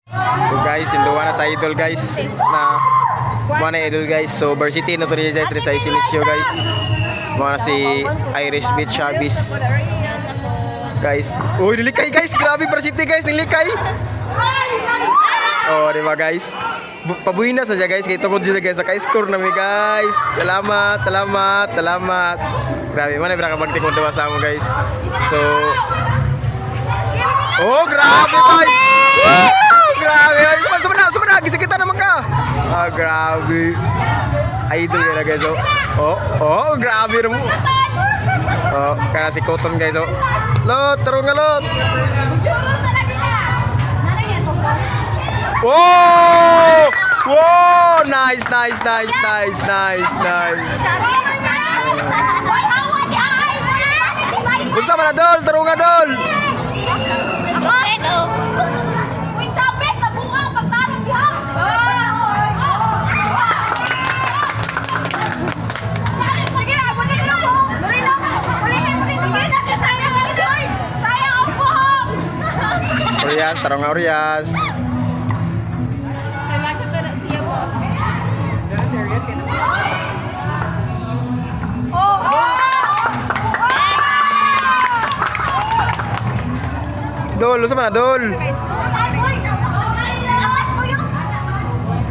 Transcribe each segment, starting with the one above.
So guys, induwa na sa idol guys na mga na idol guys. So varsity na to rin sa Sinisio guys. Mga na si Irish Beach Shabis guys. Uy, nilikay guys, grabe varsity guys, nilikay. Oh, di ba guys? Pabuhin na sa dyan guys, kaya tukod dyan guys, naka-score namin guys. Salamat, salamat, salamat. Grabe, man, ibra ka magtikod diba sa mo guys. So, oh, grabe guys. Grabe guys, sumana, gisakita naman ka. Ah, grabe. Idol yun na guys, oh, grabe naman. Oh, kaya si Cotton guys, oh. Lot, tarong nga lot. Wow! Wow! Nice. Gusto mo na dol, tarong nga dol. Orias, tarong nga Orias. Dol, lu sama na dol.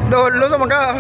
Dol, lu sama ka.